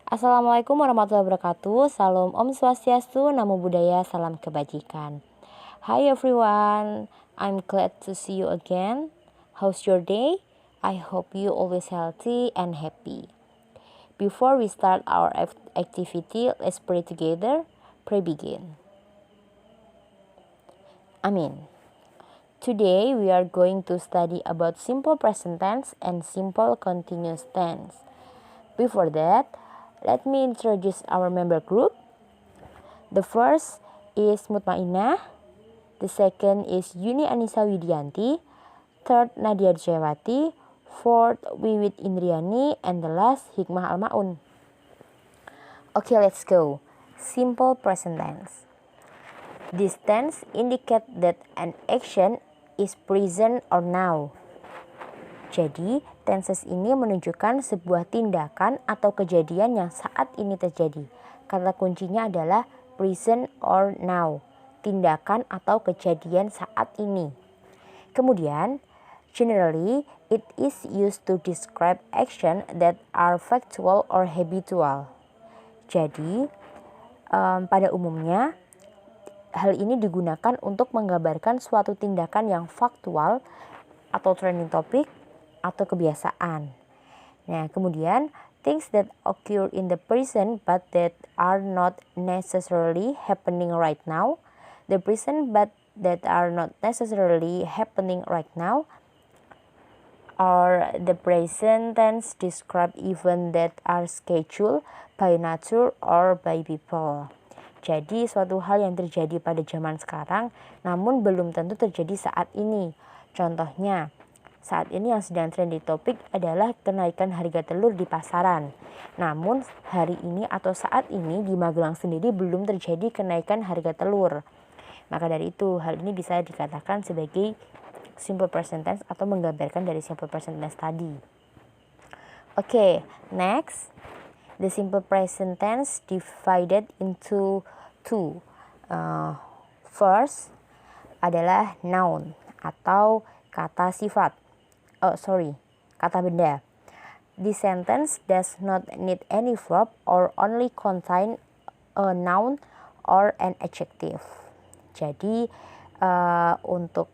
Assalamualaikum warahmatullahi wabarakatuh. Salam Om Swastiastu, Namo Buddhaya, salam kebajikan. Hi everyone, I'm glad to see you again. How's your day? I hope you always healthy and happy. Before we start our activity, let's pray together. Pray begin. Amin. Today we are going to study about simple present tense and simple continuous tense. Before that, let me introduce our member group. The first is Mutmainah. The second is Yuni Anissa Widianti. Third, Nadia Jayawati. Fourth, Wiwit Indriani. And the last, Hikmah Al-Ma'un. Okay, let's go. Simple present tense. This tense indicate that an action is present or now. Jadi, tenses ini menunjukkan sebuah tindakan atau kejadian yang saat ini terjadi. Kata kuncinya adalah present or now, tindakan atau kejadian saat ini. Kemudian, generally, it is used to describe action that are factual or habitual. Jadi, pada umumnya, hal ini digunakan untuk menggambarkan suatu tindakan yang faktual atau trending topic atau kebiasaan. Nah, kemudian things that occur in the present but that are not necessarily happening right now. The present but that are not necessarily happening right now. Or the present tense describe events that are scheduled by nature or by people. Jadi suatu hal yang terjadi pada zaman sekarang namun belum tentu terjadi saat ini. Contohnya, saat ini yang sedang trending topik adalah kenaikan harga telur di pasaran. Namun hari ini atau saat ini di Magelang sendiri belum terjadi kenaikan harga telur. Maka dari itu hal ini bisa dikatakan sebagai simple present tense atau menggambarkan dari simple present tense tadi. Okay, next. The simple present tense divided into two. First adalah noun atau kata sifat. Kata benda. This sentence does not need any verb or only contain a noun or an adjective. Jadi untuk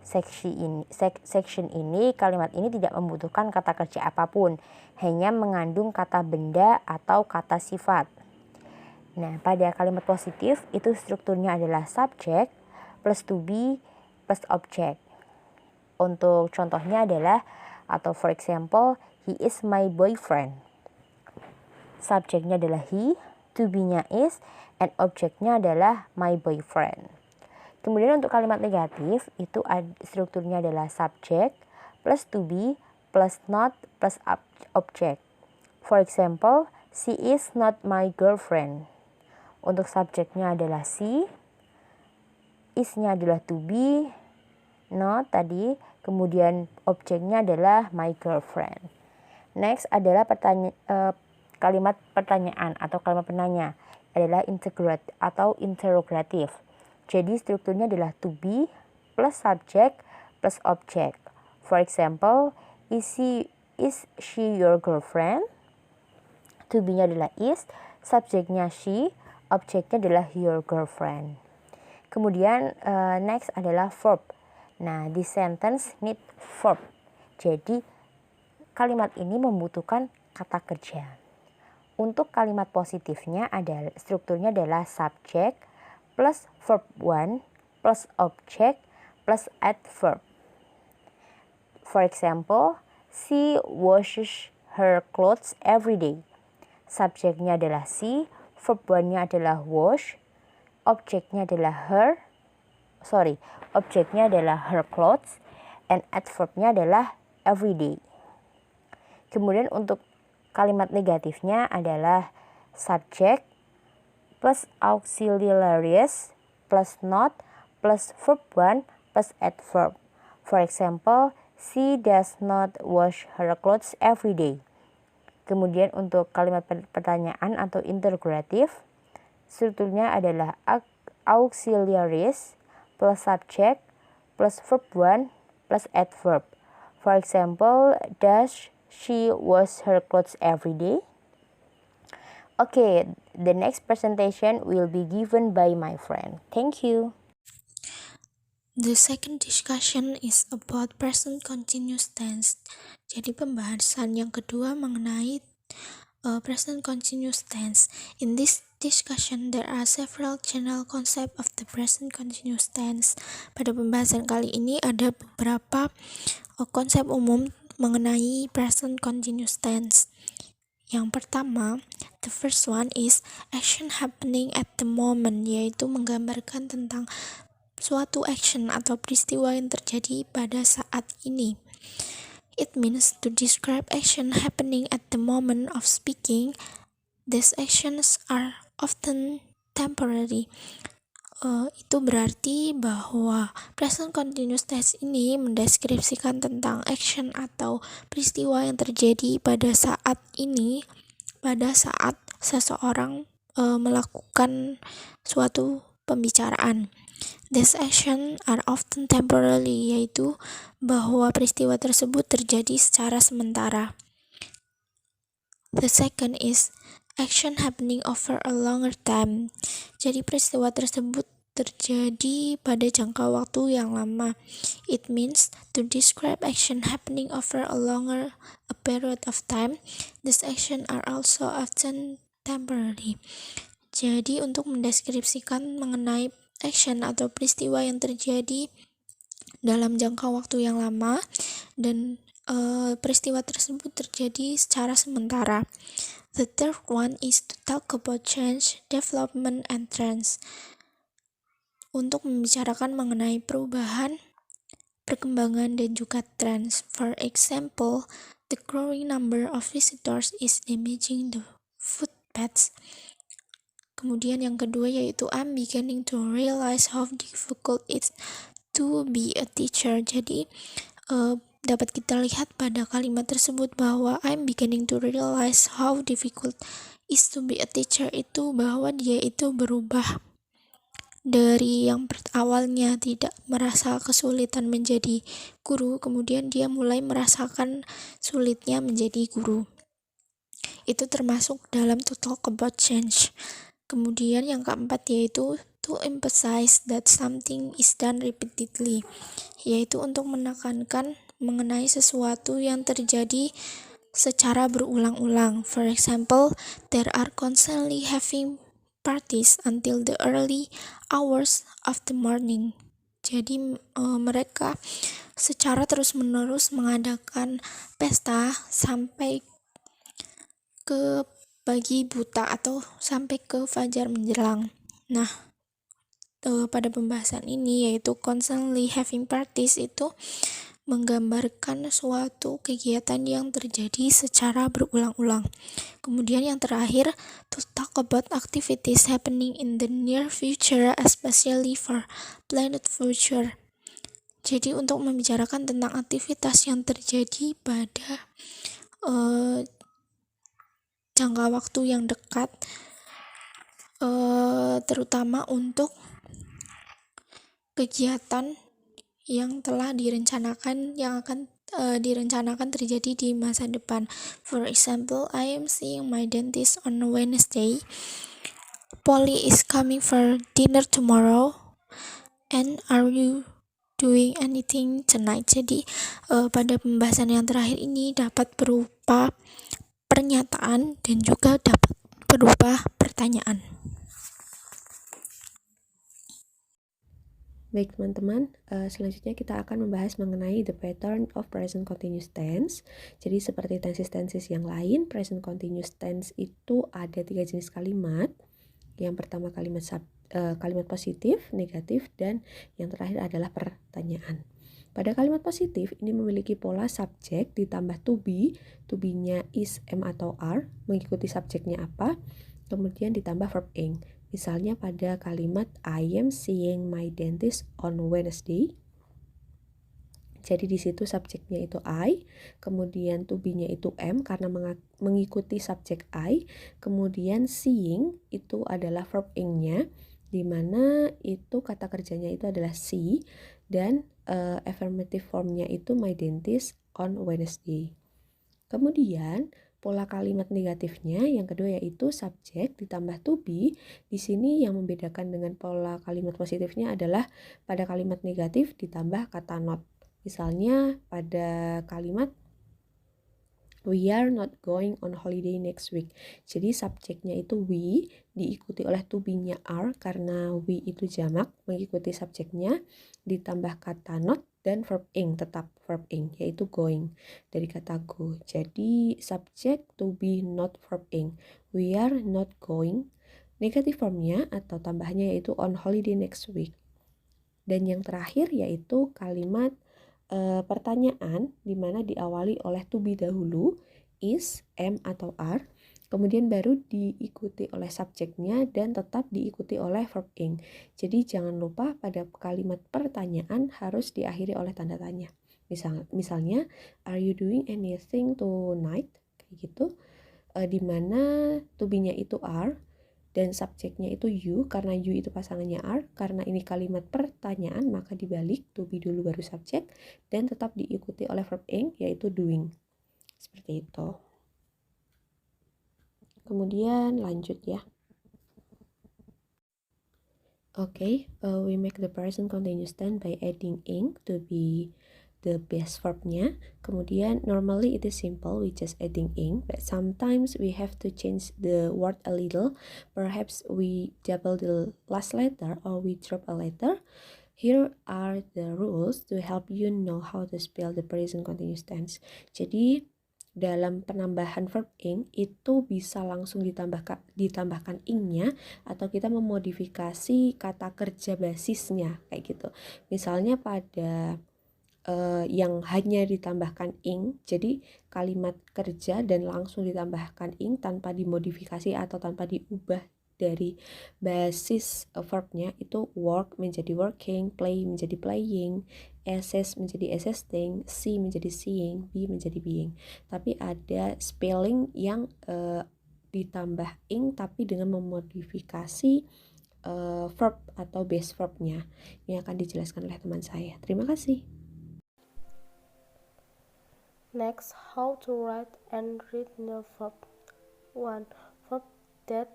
section ini, kalimat ini tidak membutuhkan kata kerja apapun, hanya mengandung kata benda atau kata sifat. Nah, pada kalimat positif itu strukturnya adalah subject plus to be plus object. Untuk contohnya adalah, atau for example, he is my boyfriend. Subjeknya adalah he, to be-nya is, and objeknya adalah my boyfriend. Kemudian untuk kalimat negatif itu strukturnya adalah subject plus to be plus not plus object. For example, she is not my girlfriend. Untuk subjeknya adalah she, is-nya adalah to be, not tadi, kemudian objeknya adalah my girlfriend. Next adalah kalimat pertanyaan atau kalimat penanya adalah interrogative. Jadi strukturnya adalah to be plus subject plus object. For example, is she your girlfriend? To be-nya adalah is, subjeknya she, objeknya adalah your girlfriend. Kemudian next adalah verb. Nah, this sentence need verb. Jadi kalimat ini membutuhkan kata kerja. Untuk kalimat positifnya adalah strukturnya adalah subject plus verb 1 plus object plus adverb. For example, she washes her clothes every day. Subjeknya adalah she, verb 1-nya adalah wash, objeknya adalah her clothes, and adverb-nya adalah everyday. Kemudian untuk kalimat negatifnya adalah subject plus auxiliaries plus not plus verb 1 plus adverb. For example, she does not wash her clothes every day. Kemudian untuk kalimat pertanyaan atau interrogative, strukturnya adalah auxiliaries plus subject plus verb 1 plus adverb. For example, does she wash her clothes every day? Okay, the next presentation will be given by my friend. Thank you. The second discussion is about present continuous tense. Jadi pembahasan yang kedua mengenai present continuous tense. In this discussion, there are several general concepts of the present continuous tense. Pada pembahasan kali ini ada beberapa konsep umum mengenai present continuous tense. Yang pertama, the first one is action happening at the moment, yaitu menggambarkan tentang suatu action atau peristiwa yang terjadi pada saat ini. It means to describe action happening at the moment of speaking. These actions are often temporary. Itu berarti bahwa present continuous tense ini mendeskripsikan tentang action atau peristiwa yang terjadi pada saat ini, pada saat seseorang melakukan suatu pembicaraan. These actions are often temporary, yaitu bahwa peristiwa tersebut terjadi secara sementara. The second is action happening over a longer time. Jadi peristiwa tersebut terjadi pada jangka waktu yang lama. It means to describe action happening over a period of time. These actions are also often temporary. Jadi untuk mendeskripsikan mengenai action atau peristiwa yang terjadi dalam jangka waktu yang lama dan peristiwa tersebut terjadi secara sementara. The third one is to talk about change, development, and trends. Untuk membicarakan mengenai perubahan, perkembangan, dan juga trends. For example, the growing number of visitors is damaging the footpaths. Kemudian yang kedua yaitu I'm beginning to realize how difficult it's to be a teacher. Jadi dapat kita lihat pada kalimat tersebut bahwa I'm beginning to realize how difficult is to be a teacher itu bahwa dia itu berubah dari yang awalnya tidak merasa kesulitan menjadi guru, kemudian dia mulai merasakan sulitnya menjadi guru. Itu termasuk dalam to talk about change. Kemudian yang keempat yaitu to emphasize that something is done repeatedly, yaitu untuk menekankan mengenai sesuatu yang terjadi secara berulang-ulang. For example, there are constantly having parties until the early hours of the morning. Jadi mereka secara terus-menerus mengadakan pesta sampai ke pagi buta atau sampai ke fajar menjelang. Nah, pada pembahasan ini yaitu constantly having parties itu menggambarkan suatu kegiatan yang terjadi secara berulang-ulang. Kemudian yang terakhir, to talk about activities happening in the near future, especially for planet future. Jadi untuk membicarakan tentang aktivitas yang terjadi pada jangka waktu yang dekat, terutama untuk kegiatan yang telah direncanakan yang akan direncanakan terjadi di masa depan. For example, I am seeing my dentist on Wednesday. Polly is coming for dinner tomorrow. And are you doing anything tonight? Jadi pada pembahasan yang terakhir ini dapat berupa pernyataan dan juga dapat berupa pertanyaan. Baik teman-teman, selanjutnya kita akan membahas mengenai the pattern of present continuous tense. Jadi seperti tenses-tenses yang lain, present continuous tense itu ada 3 jenis kalimat. Yang pertama kalimat positif, negatif, dan yang terakhir adalah pertanyaan. Pada kalimat positif, ini memiliki pola subjek ditambah to be-nya is, am, atau are, mengikuti subjeknya apa, kemudian ditambah verb ing. Misalnya pada kalimat I am seeing my dentist on Wednesday. Jadi di situ subjeknya itu I, kemudian to be-nya itu am karena mengikuti subjek I, kemudian seeing itu adalah verb ing-nya, di mana itu kata kerjanya itu adalah see, dan affirmative form-nya itu my dentist on Wednesday. Kemudian pola kalimat negatifnya. Yang kedua yaitu subjek ditambah to be. Di sini yang membedakan dengan pola kalimat positifnya adalah pada kalimat negatif ditambah kata not. Misalnya pada kalimat we are not going on holiday next week. Jadi subjeknya itu we, diikuti oleh to be-nya are, karena we itu jamak, mengikuti subjeknya, ditambah kata not, dan verb ing, tetap verb ing, yaitu going, dari kata go. Jadi subjek to be not verb ing. We are not going. Negatif formnya atau tambahannya yaitu on holiday next week. Dan yang terakhir yaitu kalimat pertanyaan di mana diawali oleh to be dahulu, is, am, atau are, kemudian baru diikuti oleh subjeknya dan tetap diikuti oleh verb ing. Jadi jangan lupa pada kalimat pertanyaan harus diakhiri oleh tanda tanya. Misalnya, are you doing anything tonight? Kayak gitu. Di mana to be-nya itu are dan subjeknya itu you, karena you itu pasangannya are. Karena ini kalimat pertanyaan maka dibalik, to be dulu baru subjek, dan tetap diikuti oleh verb ing yaitu doing. Seperti itu. Kemudian lanjut ya. Okay, we make the present continuous tense by adding ing to be the base verbnya. Kemudian normally it is simple, we just adding ing, but sometimes we have to change the word a little. Perhaps we double the last letter or we drop a letter. Here are the rules to help you know how to spell the present continuous tense. Jadi dalam penambahan verb ing itu bisa langsung ditambahkan ingnya, atau kita memodifikasi kata kerja basisnya kayak gitu. Misalnya pada yang hanya ditambahkan ing, jadi kalimat kerja dan langsung ditambahkan ing tanpa dimodifikasi atau tanpa diubah dari basis verbnya, itu work menjadi working, play menjadi playing, assess menjadi assessing, see menjadi seeing, be menjadi being. Tapi ada spelling yang ditambah ing tapi dengan memodifikasi verb atau base verbnya. Ini akan dijelaskan oleh teman saya. Terima kasih. Next, how to write and read the verb. 1. Verb that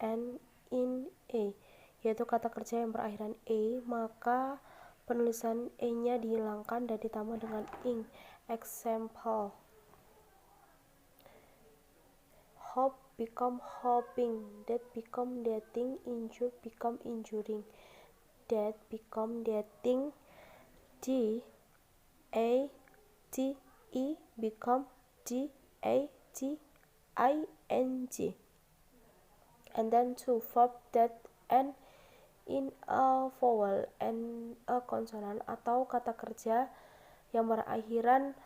end in a, yaitu kata kerja yang berakhiran a, maka penulisan e-nya dihilangkan dan ditambah dengan ing. Example: hope become hoping, that become dating, injure become injuring, that become dating, d a t e become d a t i n g. And then 2. Verb that end in a vowel and a consonant, atau kata kerja yang berakhiran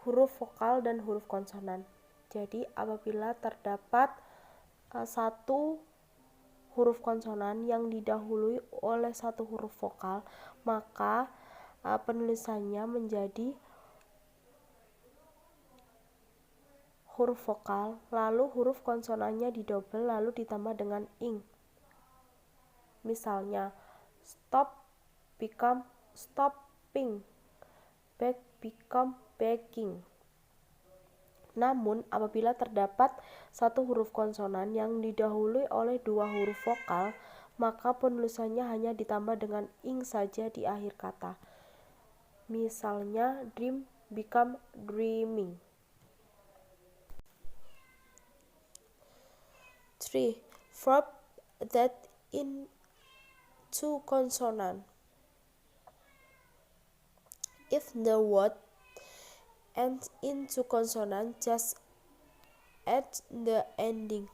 huruf vokal dan huruf konsonan. Jadi apabila terdapat satu huruf konsonan yang didahului oleh satu huruf vokal, maka penulisannya menjadi huruf vokal, lalu huruf konsonannya didobel lalu ditambah dengan ing. Misalnya, stop become stopping, beg become begging. Namun apabila terdapat satu huruf konsonan yang didahului oleh dua huruf vokal, maka penulisannya hanya ditambah dengan ing saja di akhir kata. Misalnya, dream become dreaming. 3. Verb that in two consonant. If the word ends in two consonant, just add the ending,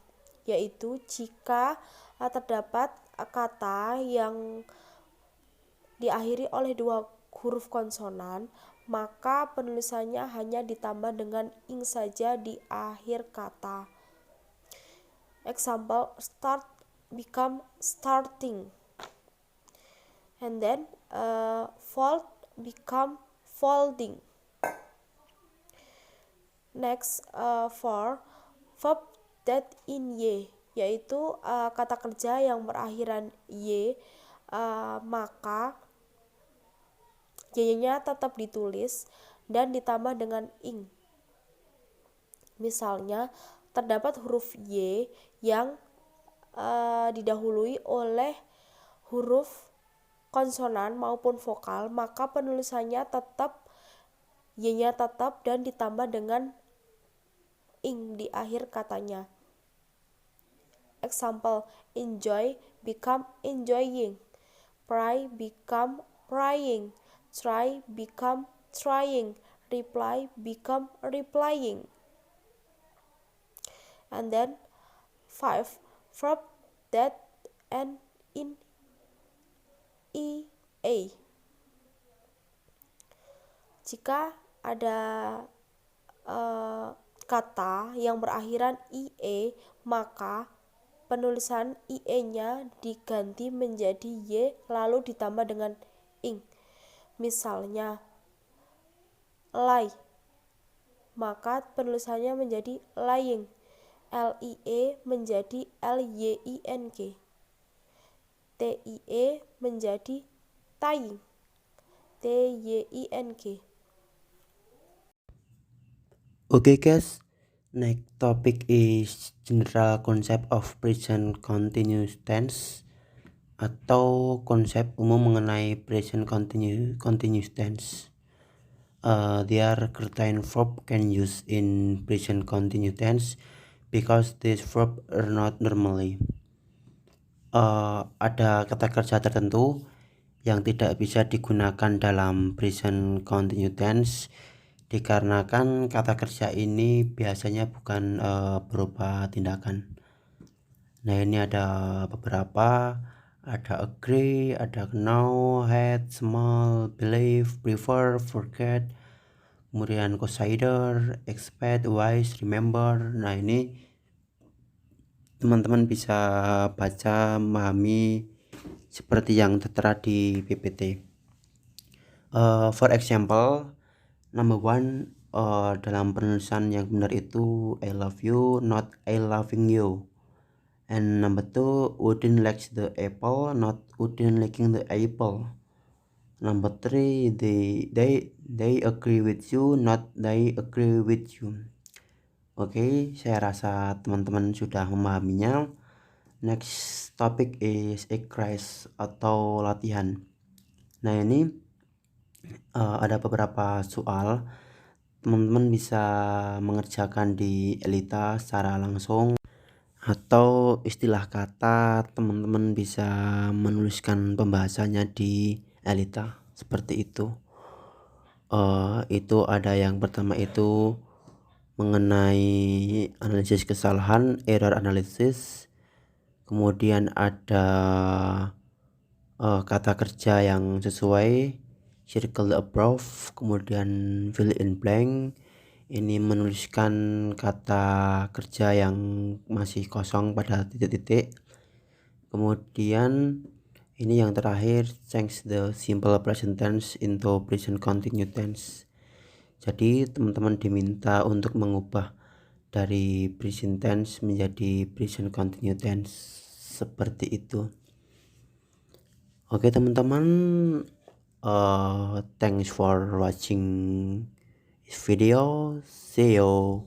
yaitu jika terdapat kata yang diakhiri oleh dua huruf konsonan, maka penulisannya hanya ditambah dengan ing saja di akhir kata. Example: start become starting, and then fold become folding. Next, for verb that in y, yaitu kata kerja yang berakhiran y, maka y-nya tetap ditulis dan ditambah dengan ing. Misalnya, terdapat huruf Y yang didahului oleh huruf konsonan maupun vokal, maka penulisannya tetap Y-nya tetap dan ditambah dengan ing di akhir katanya. Example, enjoy become enjoying, pray become praying, try become trying, reply become replying. And then 5. Verb that end in ea. Jika ada kata yang berakhiran ie, maka penulisan ie-nya diganti menjadi y lalu ditambah dengan ing. Misalnya, lie, maka penulisannya menjadi lying, lie menjadi lying, tie menjadi tying, tying. Okay guys, next topic is general concept of present continuous tense atau konsep umum mengenai present continuous tense. There are certain verb can use in present continuous tense because these verb are not normally. Ada kata kerja tertentu yang tidak bisa digunakan dalam present continuous tense dikarenakan kata kerja ini biasanya bukan berupa tindakan. Nah, ini ada beberapa, ada agree, ada know, hate, small, believe, prefer, forget, kemudian consider, expect, wise, remember. Nah, ini teman-teman bisa baca, memahami seperti yang tertera di PPT. For example, number 1, dalam penulisan yang benar itu I love you, not I loving you. And number 2, Udin likes the apple, not Udin liking the apple. Number 3, they agree with you, not they agree with you. Oke, saya rasa teman-teman sudah memahaminya. Next topic is exercise atau latihan. Nah, ini ada beberapa soal. Teman-teman bisa mengerjakan di Elita secara langsung, atau istilah kata teman-teman bisa menuliskan pembahasannya di Elita seperti itu. Itu ada yang pertama itu mengenai analisis kesalahan, error analysis. Kemudian ada kata kerja yang sesuai, circle the above. Kemudian fill in blank, ini menuliskan kata kerja yang masih kosong pada titik-titik. Kemudian ini yang terakhir, change the simple present tense into present continuous tense. Jadi teman-teman diminta untuk mengubah dari present tense menjadi present continuous tense seperti itu. Oke teman-teman, thanks for watching this video. See you.